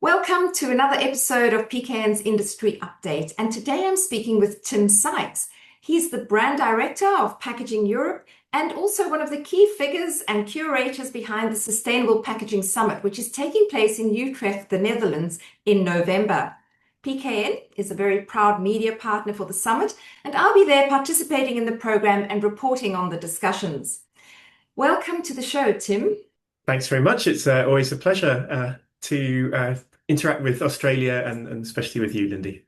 Welcome to another episode of PKN's Industry Update. And today I'm speaking with Tim Sykes. He's the brand director of Packaging Europe and also one of the key figures and curators behind the Sustainable Packaging Summit, which is taking place in Utrecht, the Netherlands, in November. PKN is a very proud media partner for the summit, and I'll be there participating in the program and reporting on the discussions. Welcome to the show, Tim. Thanks very much. It's always a pleasure to interact with Australia and especially with you, Lindy.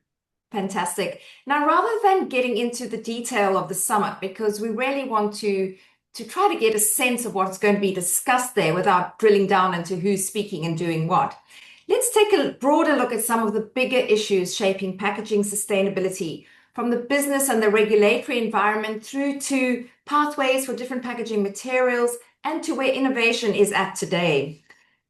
Fantastic. Now, rather than getting into the detail of the summit, because we really want to try to get a sense of what's going to be discussed there without drilling down into who's speaking and doing what, let's take a broader look at some of the bigger issues shaping packaging sustainability, from the business and the regulatory environment through to pathways for different packaging materials and to where innovation is at today.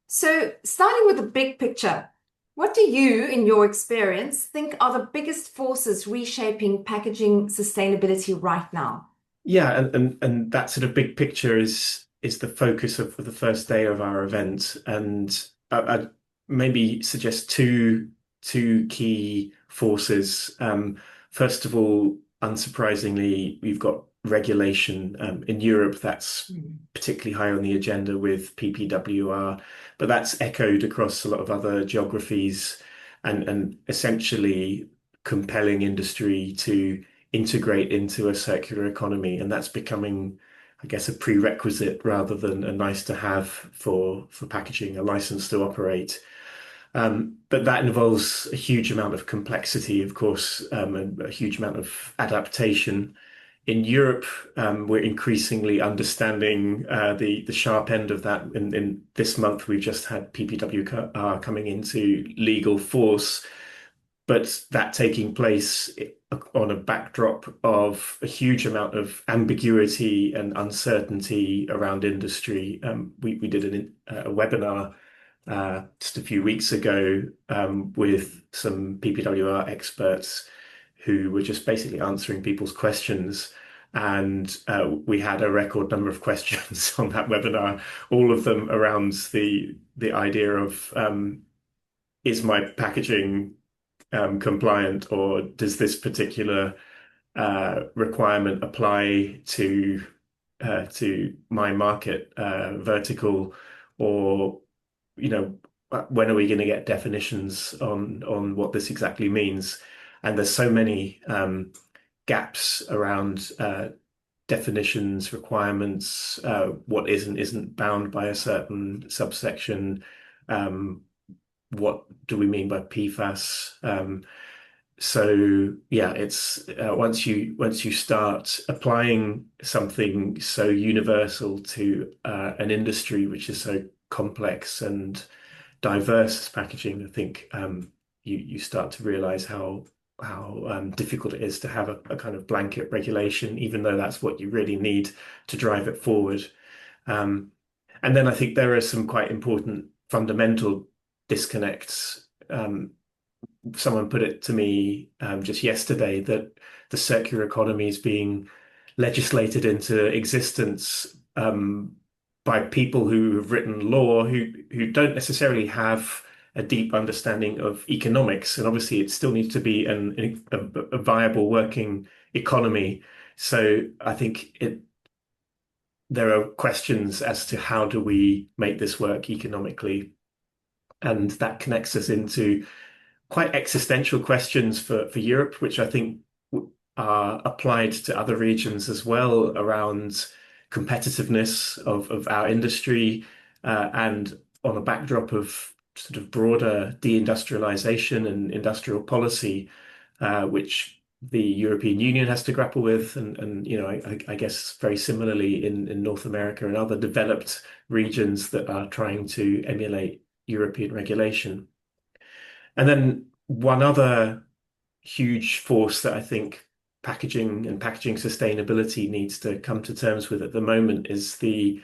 So, starting with the big picture, what do you, in your experience, think are the biggest forces reshaping packaging sustainability right now? Yeah, and that sort of big picture is the focus of the first day of our event, and I'd maybe suggest two key forces. First of all, unsurprisingly, we've got regulation in Europe that's particularly high on the agenda with PPWR, but that's echoed across a lot of other geographies and essentially compelling industry to integrate into a circular economy. And that's becoming, I guess, a prerequisite rather than a nice to have for packaging, a license to operate. But that involves a huge amount of complexity, of course, and a huge amount of adaptation. In Europe, we're increasingly understanding the sharp end of that. In this month, we've just had PPWR coming into legal force, but that taking place on a backdrop of a huge amount of ambiguity and uncertainty around industry. We did a webinar just a few weeks ago with some PPWR experts who were just basically answering people's questions. And we had a record number of questions on that webinar, all of them around the idea of is my packaging compliant, or does this particular requirement apply to my market vertical, or when are we going to get definitions on what this exactly means? And there's so many gaps around definitions, requirements, what isn't bound by a certain subsection. What do we mean by PFAS? So yeah, it's once you start applying something so universal to an industry which is so complex and diverse as packaging, I think you start to realize how difficult it is to have a kind of blanket regulation, even though that's what you really need to drive it forward. And then I think there are some quite important fundamental disconnects. Someone put it to me just yesterday that the circular economy is being legislated into existence by people who have written law who don't necessarily have a deep understanding of economics, and obviously it still needs to be a viable working economy. So I think there are questions as to how do we make this work economically, and that connects us into quite existential questions for Europe, which I think are applied to other regions as well, around competitiveness of our industry, and on a backdrop of sort of broader deindustrialization and industrial policy, which the European Union has to grapple with, and I guess very similarly in North America and other developed regions that are trying to emulate European regulation. And then one other huge force that I think packaging and packaging sustainability needs to come to terms with at the moment is the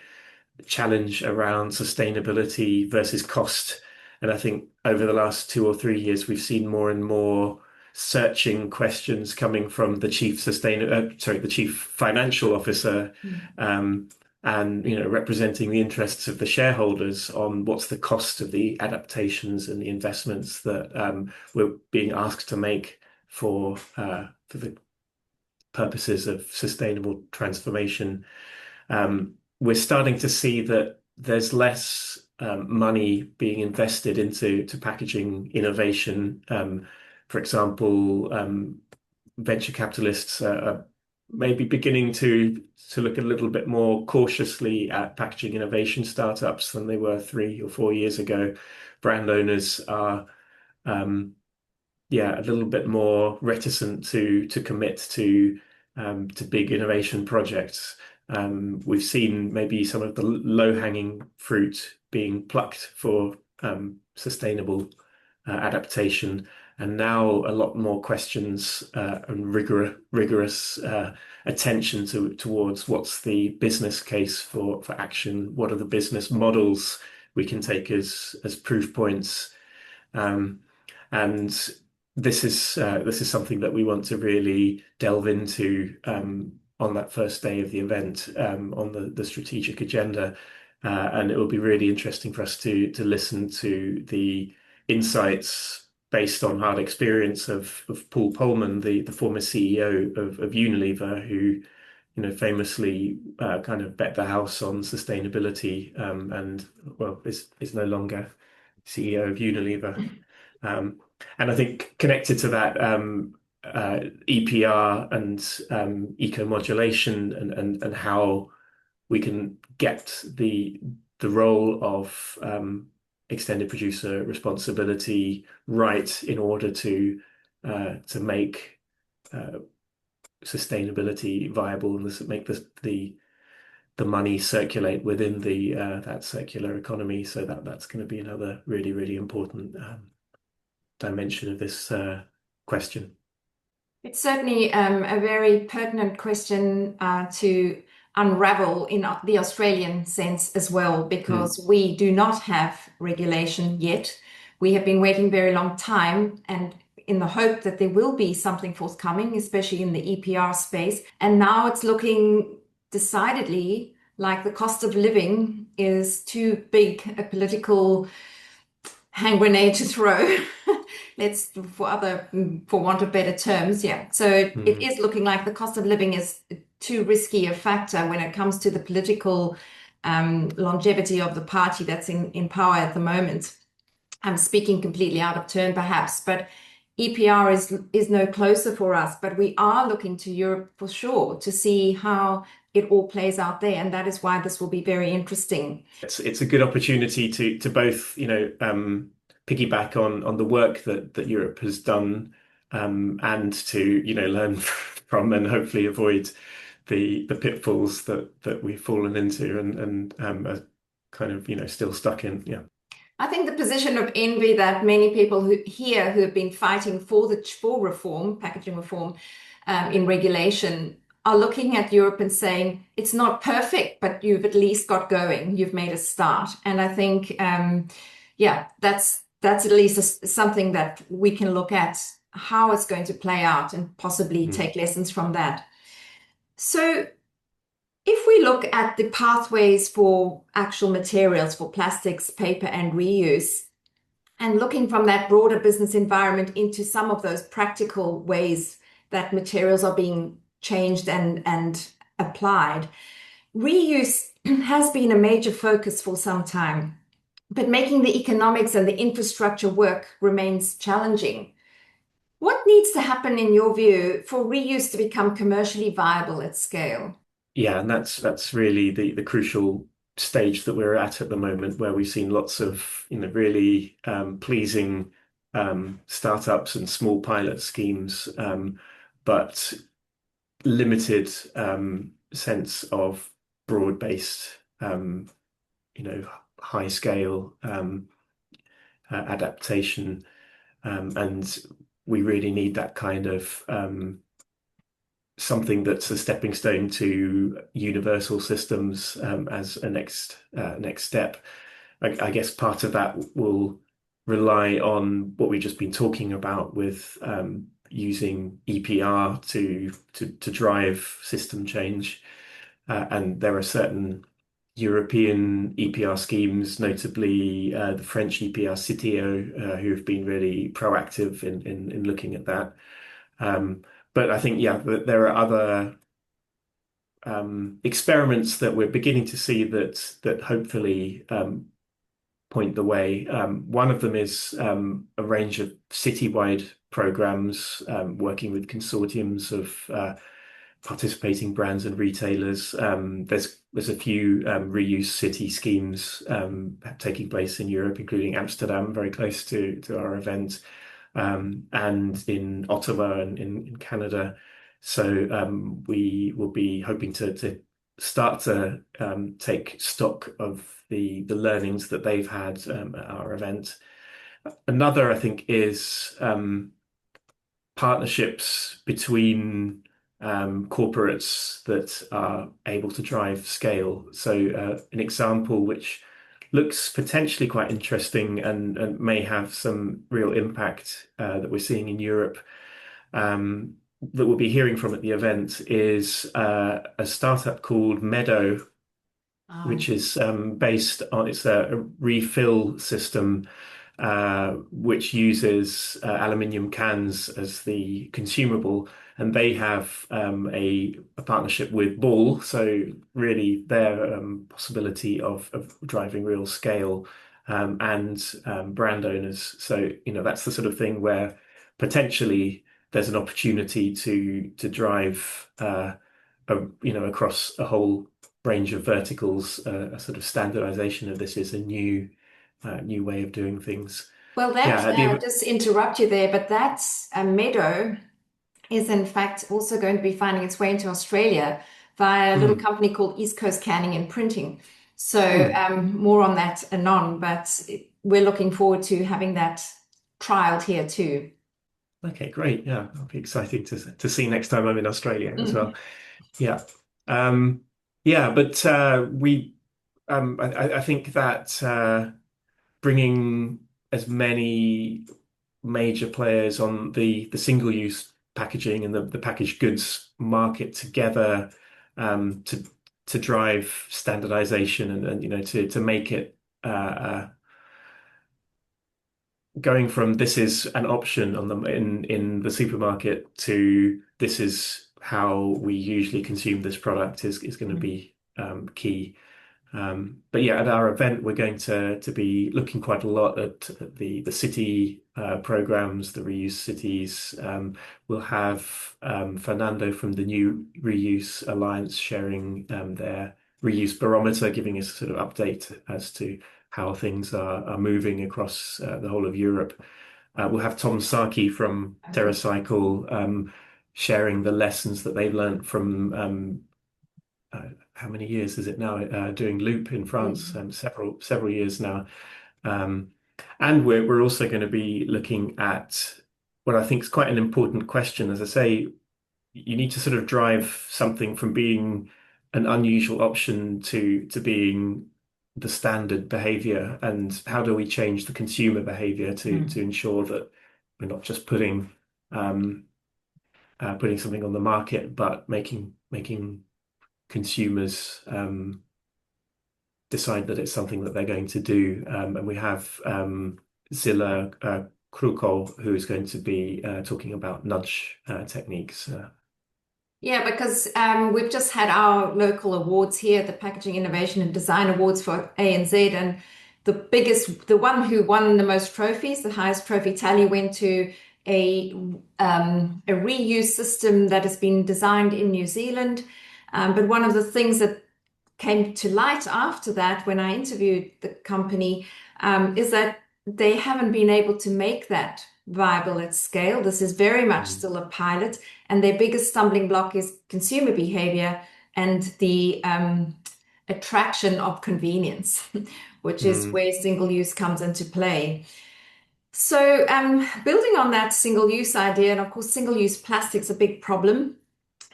challenge around sustainability versus cost. And I think over the last 2 or 3 years, we've seen more and more searching questions coming from the chief financial officer, and representing the interests of the shareholders on what's the cost of the adaptations and the investments that we're being asked to make for the purposes of sustainable transformation. We're starting to see that there's less money being invested into packaging innovation. For example, venture capitalists are maybe beginning to look a little bit more cautiously at packaging innovation startups than they were 3 or 4 years ago. Brand owners are a little bit more reticent to commit to big innovation projects. We've seen maybe some of the low-hanging fruit being plucked for sustainable adaptation, and now a lot more questions and rigorous attention towards what's the business case for action, what are the business models we can take as proof points, and this is something that we want to really delve into on that first day of the event, on the strategic agenda, and it will be really interesting for us to listen to the insights based on hard experience of Paul Polman, the former CEO of Unilever, who famously kind of bet the house on sustainability, and well is no longer CEO of Unilever. And I think connected to that, EPR and eco-modulation and how we can get the role of extended producer responsibility right in order to make sustainability viable and make the money circulate within that circular economy. So that's going to be another really, really important dimension of this question. It's certainly a very pertinent question to unravel in the Australian sense as well, because we do not have regulation yet. We have been waiting a very long time, and in the hope that there will be something forthcoming, especially in the EPR space. And now it's looking decidedly like the cost of living is too big a political hand grenade to throw. For want of better terms, yeah. So it is looking like the cost of living is too risky a factor when it comes to the political longevity of the party that's in power at the moment. I'm speaking completely out of turn, perhaps, but EPR is no closer for us. But we are looking to Europe for sure to see how it all plays out there, and that is why this will be very interesting. It's a good opportunity to both, piggyback on the work that Europe has done, and to learn from and hopefully avoid the pitfalls that we've fallen into and are kind of still stuck in. Yeah. I think the position of envy that many people who have been fighting for reform, packaging reform, in regulation, are looking at Europe and saying it's not perfect, but you've at least got going. You've made a start, and I think, that's at least something that we can look at how it's going to play out and possibly take lessons from that. So if we look at the pathways for actual materials for plastics, paper, and reuse, and looking from that broader business environment into some of those practical ways that materials are being changed and applied, reuse has been a major focus for some time. But making the economics and the infrastructure work remains challenging. What needs to happen, in your view, for reuse to become commercially viable at scale? Yeah, and that's really the crucial stage that we're at the moment, where we've seen lots of really pleasing startups and small pilot schemes, but limited sense of broad-based, high scale adaptation, and we really need that kind of something that's a stepping stone to universal systems as a next step. I guess part of that will rely on what we've just been talking about with using EPR to drive system change, and there are certain European EPR schemes, notably the French EPR CTO, who have been really proactive in looking at that. But I think, yeah, there are other experiments that we're beginning to see that hopefully point the way. One of them is a range of citywide programs working with consortiums of participating brands and retailers. There's a few reuse city schemes taking place in Europe, including Amsterdam, very close to our event, and in Ottawa and in Canada. So we will be hoping to start to take stock of the learnings that they've had at our event. Another, I think, is partnerships between corporates that are able to drive scale. So an example which looks potentially quite interesting and may have some real impact that we're seeing in Europe, that we'll be hearing from at the event, is a startup called Meadow, which is based on, it's a refill system which uses aluminium cans as the consumable, and they have a partnership with Ball, so really their possibility of driving real scale, and brand owners. So that's the sort of thing where potentially there's an opportunity to drive across a whole range of verticals, a sort of standardization of this is a new way of doing things. Well, Yeah, just interrupt you there, but that Meadow is in fact also going to be finding its way into Australia via a little company called East Coast Canning and Printing. So more on that anon, but we're looking forward to having that trialed here too. Okay, great. Yeah, that'll be exciting to see next time I'm in Australia as well. Yeah. Yeah, but I think that bringing as many major players on the single-use packaging and the packaged goods market together to drive standardization and to make it going from this is an option in the supermarket to this is how we usually consume this product is going to be key. But yeah, at our event, we're going to be looking quite a lot at the city programs, the reuse cities. We'll have Fernando from the New Reuse Alliance sharing their reuse barometer, giving us a sort of update as to how things are moving across the whole of Europe. We'll have Tom Sykes from TerraCycle sharing the lessons that they've learned from how many years is it now doing Loop in France, several years now. And we're also going to be looking at what I think is quite an important question. As I say, you need to sort of drive something from being an unusual option to being the standard behavior, and how do we change the consumer behavior to ensure that we're not just putting something on the market, but making consumers decide that it's something that they're going to do. And we have Zilla Kruko, who is going to be talking about nudge techniques. Yeah, because we've just had our local awards here, the Packaging Innovation and Design Awards for ANZ, and the one who won the most trophies, the highest trophy tally, went to a reuse system that has been designed in New Zealand. But one of the things that came to light after that, when I interviewed the company, is that they haven't been able to make that viable at scale. This is very much still a pilot, and their biggest stumbling block is consumer behavior and the attraction of convenience, which is where single use comes into play. So building on that single use idea, and of course, single use plastic's a big problem.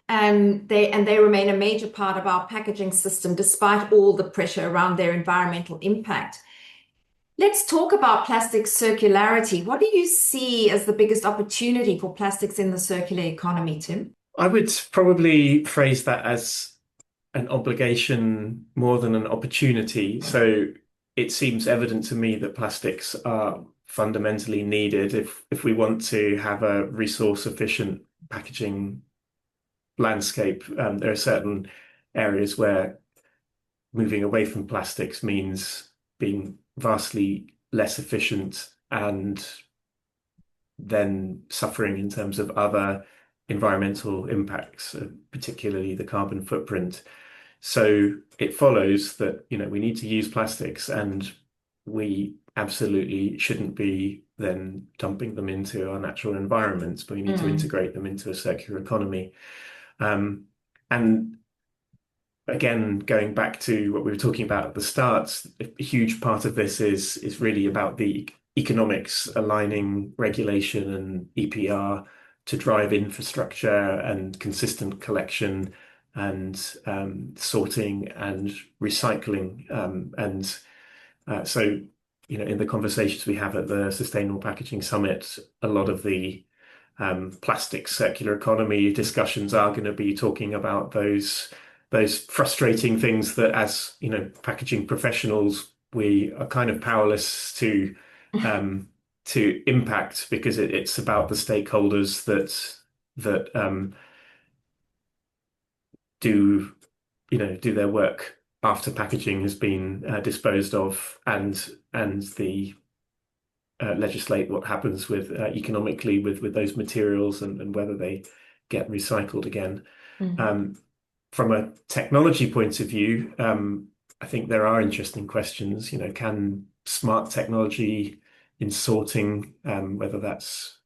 They remain a major part of our packaging system, despite all the pressure around their environmental impact. Let's talk about plastic circularity. What do you see as the biggest opportunity for plastics in the circular economy, Tim? I would probably phrase that as an obligation more than an opportunity. So it seems evident to me that plastics are fundamentally needed if we want to have a resource efficient packaging landscape. There are certain areas where moving away from plastics means being vastly less efficient and then suffering in terms of other environmental impacts, particularly the carbon footprint. So it follows that, we need to use plastics and we absolutely shouldn't be then dumping them into our natural environments, but we need to Mm. integrate them into a circular economy. And again, going back to what we were talking about at the start, a huge part of this is really about the economics, aligning regulation and EPR to drive infrastructure and consistent collection and sorting and recycling. So, in the conversations we have at the Sustainable Packaging Summit, a lot of the plastic circular economy discussions are going to be talking about those frustrating things that, as packaging professionals, we are kind of powerless to impact, because it's about the stakeholders that do do their work after packaging has been disposed of, and the legislate what happens with economically with those materials, and whether they get recycled again. Mm. Um, from a technology point of view, I think there are interesting questions. Can smart technology in sorting, whether that's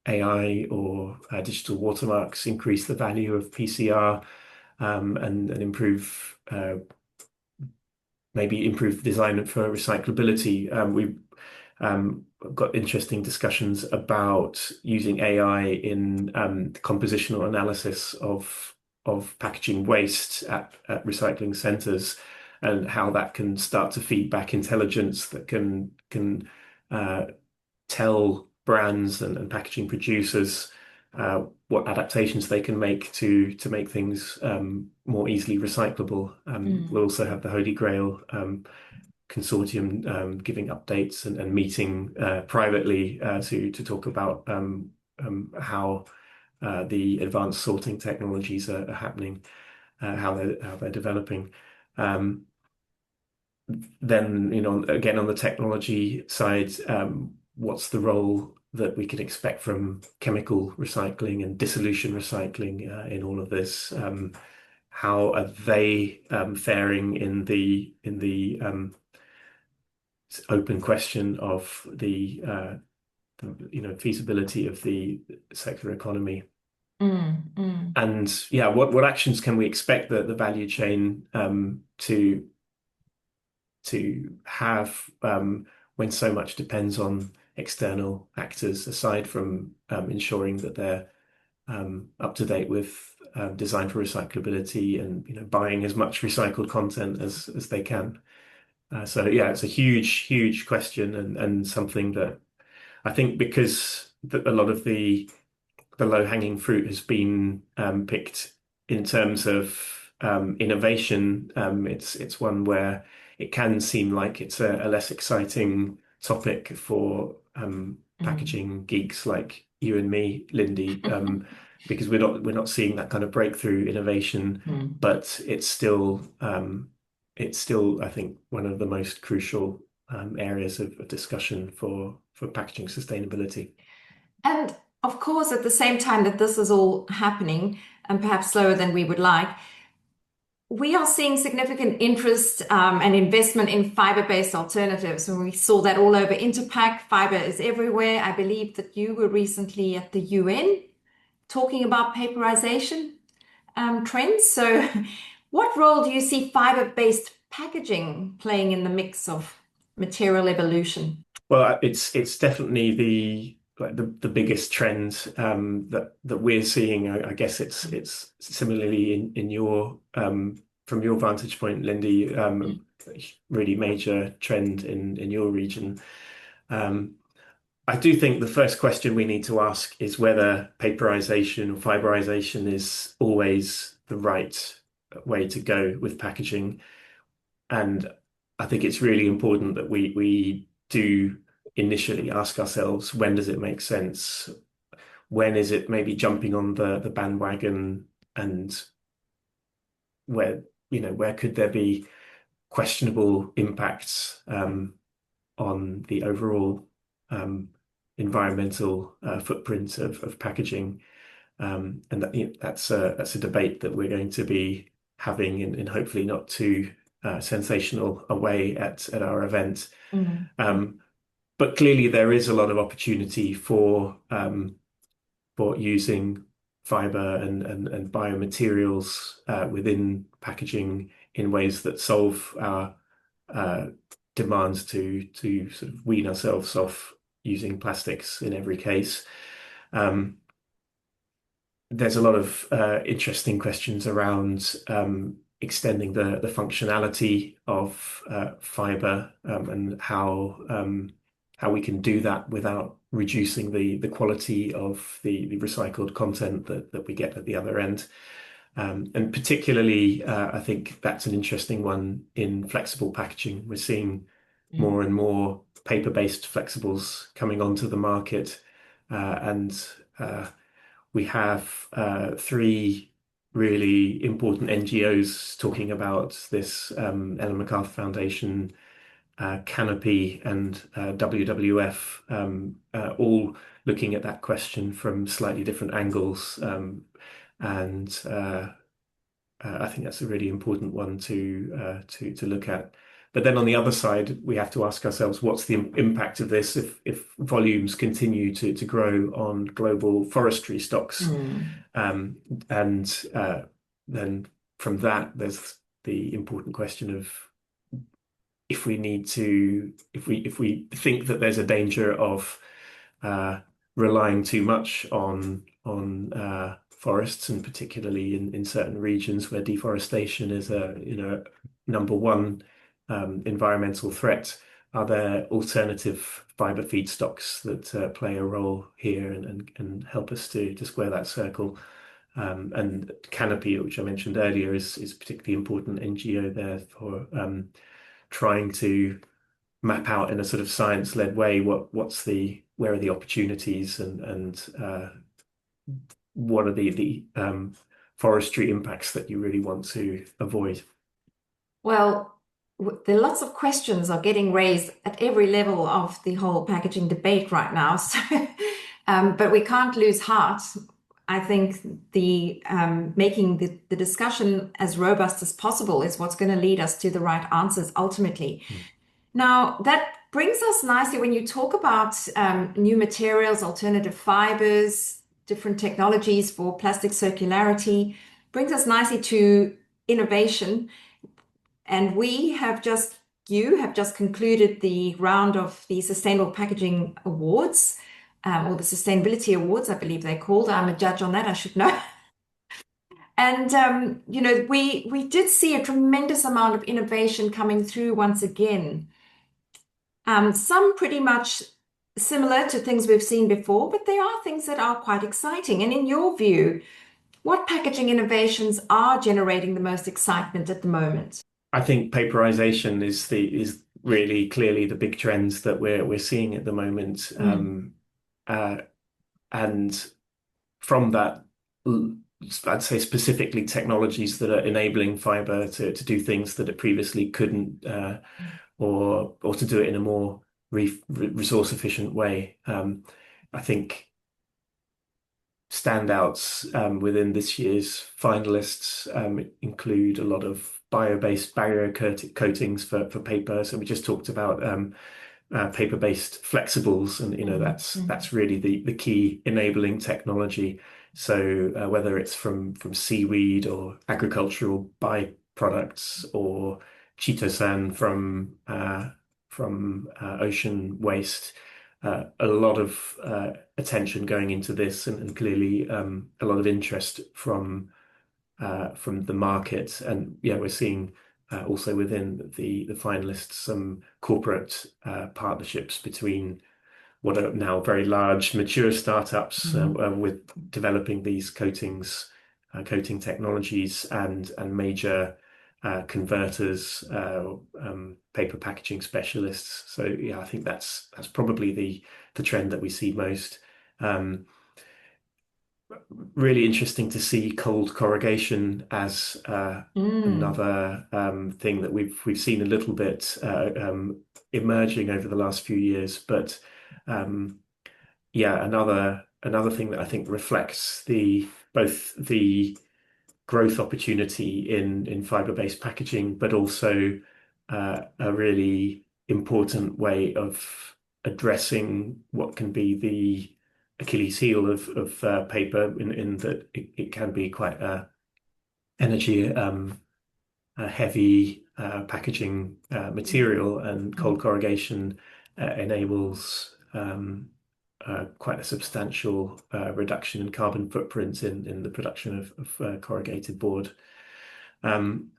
AI or digital watermarks, increase the value of PCR, and improve maybe improve design for recyclability? We've got interesting discussions about using AI in compositional analysis of packaging waste at recycling centers, and how that can start to feed back intelligence that can tell brands and packaging producers what adaptations they can make to make things more easily recyclable. We'll Mm. also have the Holy Grail consortium giving updates and meeting privately to talk about how the advanced sorting technologies are happening, how they're developing. Um, then, again, on the technology side, what's the role that we can expect from chemical recycling and dissolution recycling in all of this? How are they faring in the open question of the feasibility of the circular economy? Mm. Mm. And yeah, what actions can we expect the value chain to have when so much depends on external actors, aside from ensuring that they're up to date with design for recyclability, and buying as much recycled content as they can. So yeah, it's a huge question, and something that I think, because a lot of the low-hanging fruit has been picked in terms of innovation. It's one where it can seem like it's a less exciting topic for Mm. packaging geeks like you and me, Lindy, because we're not seeing that kind of breakthrough innovation, Mm. but it's still, I think, one of the most crucial areas of discussion for packaging sustainability. And of course, at the same time that this is all happening, and perhaps slower than we would like, we are seeing significant interest and investment in fiber-based alternatives. And we saw that all over Interpack. Fiber is everywhere. I believe that you were recently at the UN talking about paperization trends. So, what role do you see fiber-based packaging playing in the mix of material evolution? Well, it's definitely the biggest trend that we're seeing. I guess it's similarly in your from your vantage point, Lindy, really major trend in your region. Um, I do think the first question we need to ask is whether paperization or fiberization is always the right way to go with packaging. And I think it's really important that we do initially ask ourselves, when does it make sense? When is it maybe jumping on the bandwagon, and where, where could there be questionable impacts on the overall environmental footprint of packaging? And that's a debate that we're going to be having in hopefully not too sensational a way at our event. But clearly there is a lot of opportunity for using fibre and biomaterials within packaging in ways that solve our demands to sort of wean ourselves off using plastics in every case. There's a lot of interesting questions around extending the functionality of fibre, and how we can do that without reducing the quality of the recycled content that we get at the other end. And particularly, I think that's an interesting one in flexible packaging. We're seeing more and more paper-based flexibles coming onto the market, and we have three really important NGOs talking about this: Ellen MacArthur Foundation, Canopy, and WWF, all looking at that question from slightly different angles. And I think that's a really important one to look at. But then on the other side, we have to ask ourselves, what's the impact of this if volumes continue to grow on global forestry stocks? And then from that, there's the important question of, if we think that there's a danger of relying too much on forests, and particularly in certain regions where deforestation is a number one environmental threat, are there alternative fibre feedstocks that play a role here and help us to square that circle? And Canopy, which I mentioned earlier, is a particularly important NGO there for trying to map out in a sort of science-led way where are the opportunities, and what are the forestry impacts that you really want to avoid. Well, there are lots of questions are getting raised at every level of the whole packaging debate right now. So, but we can't lose heart. I think the making the discussion as robust as possible is what's going to lead us to the right answers ultimately. Now, that brings us nicely when you talk about new materials, alternative fibers, different technologies for plastic circularity, brings us nicely to innovation. And you have just concluded the round of the Sustainable Packaging Awards, or the Sustainability Awards, I believe they're called. I'm a judge on that, I should know. And, we did see a tremendous amount of innovation coming through once again. Some pretty much similar to things we've seen before, but there are things that are quite exciting. And in your view, what packaging innovations are generating the most excitement at the moment? I think paperization is really clearly the big trends that we're seeing at the moment. And from that, I'd say specifically technologies that are enabling fibre to do things that it previously couldn't, or to do it in a more resource efficient way. I think standouts within this year's finalists include a lot of bio-based barrier coatings for paper. So we just talked about paper-based flexibles, and that's really the key enabling technology. So whether it's from seaweed or agricultural byproducts, or chitosan from ocean waste, a lot of attention going into this, and clearly a lot of interest from the market. And yeah, we're seeing also within the finalists some corporate partnerships between what are now very large mature startups with developing these coatings coating technologies and major converters, paper packaging specialists. So yeah, I think that's probably the trend that we see most. Really interesting to see cold corrugation as Mm. another thing that we've seen a little bit emerging over the last few years, but yeah, another thing that I think reflects both the growth opportunity in fiber-based packaging, but also a really important way of addressing what can be the Achilles heel of paper in that it can be quite energy heavy packaging material, and cold Mm. corrugation enables quite a substantial reduction in carbon footprint in the production of corrugated board. Um,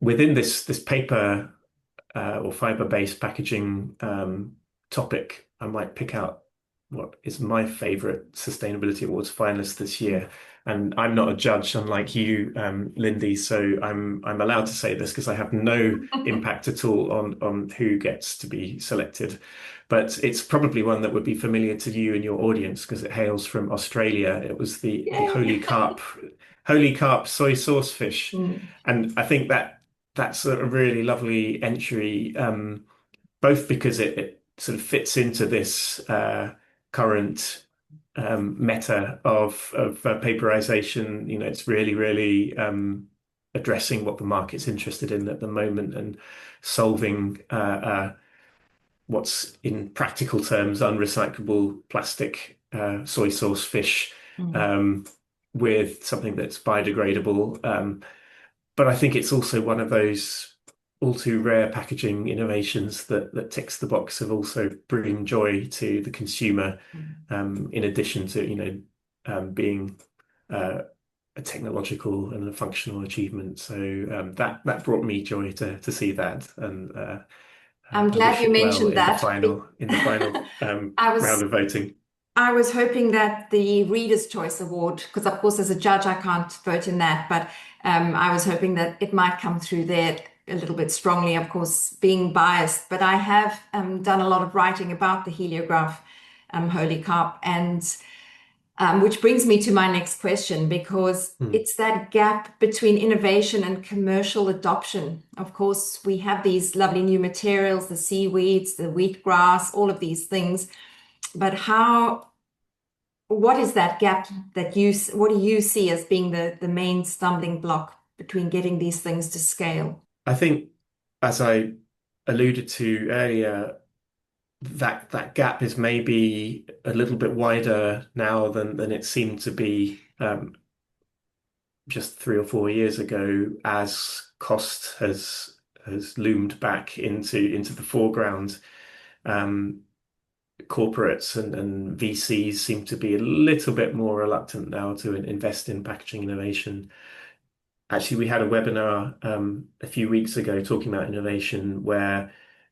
Within this paper or fiber-based packaging topic, I might pick out what is my favorite Sustainability Awards finalist this year. And I'm not a judge, unlike you, Lindy, so I'm allowed to say this because I have no impact at all on who gets to be selected. But it's probably one that would be familiar to you and your audience because it hails from Australia. It was the Yay. holy carp soy sauce fish, Mm. and I think that's a really lovely entry, both because it sort of fits into this current meta of paperization. You know, it's really addressing what the market's interested in at the moment and solving what's in practical terms unrecyclable plastic soy sauce fish Mm. um, with something that's biodegradable. But I think it's also one of those all too rare packaging innovations that ticks the box of also bringing joy to the consumer, Mm. in addition to, being uh, a technological and a functional achievement. So that brought me joy to see that, and I'm I glad wish you it well mentioned in the that. final I round was of voting. I was hoping that the Reader's Choice Award, because of course as a judge I can't vote in that, but I was hoping that it might come through there a little bit strongly, of course, being biased. But I have done a lot of writing about the heliograph Holy Carp, and which brings me to my next question, because Hmm. it's that gap between innovation and commercial adoption. Of course, we have these lovely new materials, the seaweeds, the wheatgrass, all of these things. But what is that gap that what do you see as being the main stumbling block between getting these things to scale? I think, as I alluded to earlier, that gap is maybe a little bit wider now than it seemed to be just 3 or 4 years ago, as cost has loomed back into the foreground. Um, Corporates and VCs seem to be a little bit more reluctant now to invest in packaging innovation. Actually, we had a webinar a few weeks ago talking about innovation where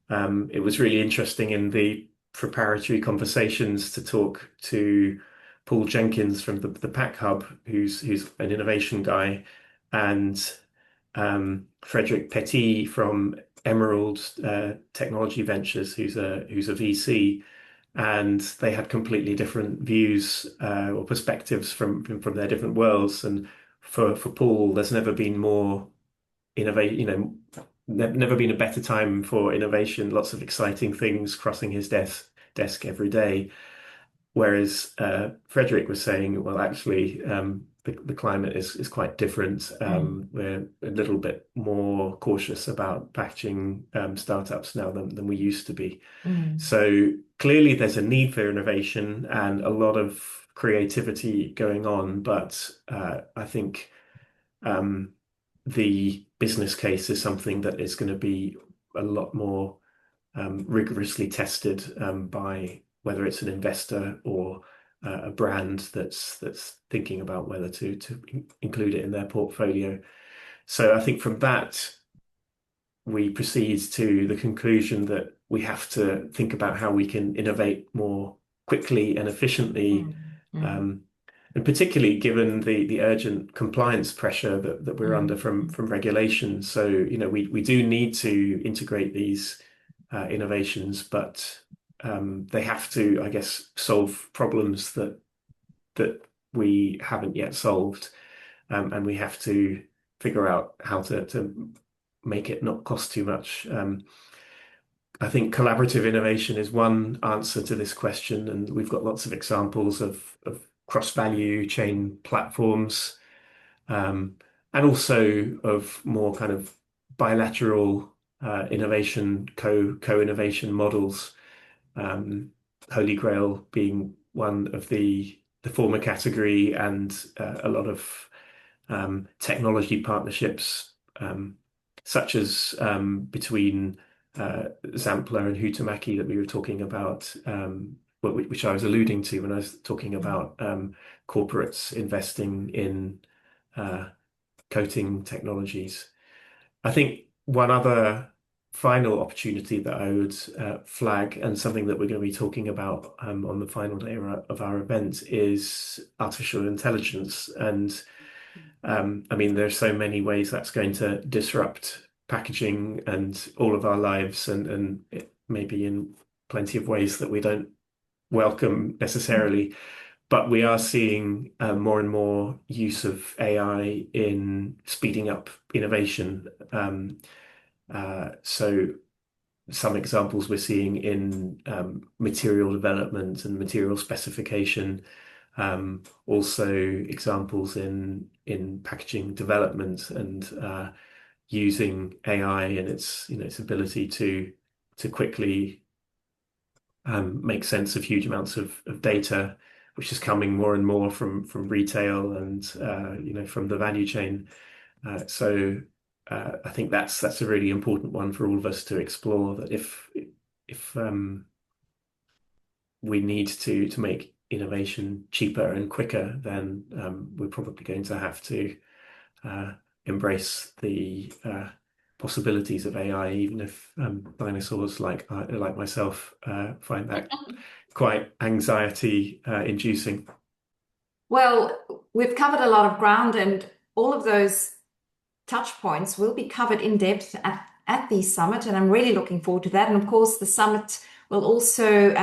it was really interesting in the preparatory conversations to talk to Paul Jenkins from the Pack Hub, who's an innovation guy, and Frederick Petit from Emerald Technology Ventures, who's a VC, and they had completely different views or perspectives from their different worlds. And for Paul, there's never been more innovate, never been a better time for innovation. Lots of exciting things crossing his desk every day. Whereas Frederick was saying, well, actually, the climate is quite different. Mm, We're a little bit more cautious about packaging startups now than we used to be. mm, So clearly, there's a need for innovation and a lot of creativity going on. But I think um, the business case is something that is going to be a lot more rigorously tested by whether it's an investor or a brand that's thinking about whether to include it in their portfolio. So I think from that we proceed to the conclusion that we have to think about how we can innovate more quickly and efficiently, mm, mm, um, and particularly given the urgent compliance pressure that we're under from regulation. So, we do need to integrate these innovations, but they have to, I guess, solve problems that we haven't yet solved, and we have to figure out how to make it not cost too much. I think collaborative innovation is one answer to this question, and we've got lots of examples of cross-value chain platforms, and also of more kind of bilateral innovation, co-innovation models. Holy Grail being one of the former category, and a lot of technology partnerships, such as between Zampler and Huhtamaki that we were talking about, which I was alluding to when I was talking about corporates investing in coating technologies. I think one other final opportunity that I would flag, and something that we're going to be talking about on the final day of our event, is artificial intelligence. And I mean, there's so many ways that's going to disrupt packaging and all of our lives, and it maybe in plenty of ways that we don't welcome necessarily. But we are seeing more and more use of AI in speeding up innovation. So some examples we're seeing in material development and material specification, also examples in packaging development, and using AI and its ability to quickly make sense of huge amounts of data, which is coming more and more from retail and from the value chain. So I think that's a really important one for all of us to explore. That if we need to make innovation cheaper and quicker, then we're probably going to have to embrace the possibilities of AI, even if dinosaurs like myself find that quite anxiety inducing. Well, we've covered a lot of ground, and all of those touch points will be covered in depth at the summit, and I'm really looking forward to that. And of course, the summit will also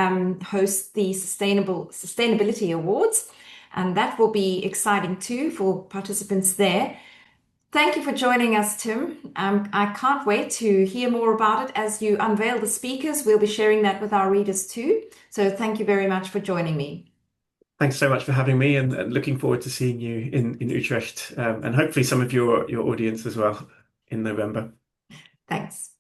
host the Sustainability Awards, and that will be exciting too for participants there. Thank you for joining us, Tim. I can't wait to hear more about it as you unveil the speakers. We'll be sharing that with our readers too. So thank you very much for joining me. Thanks so much for having me, and looking forward to seeing you in Utrecht, and hopefully some of your audience as well in November. Thanks.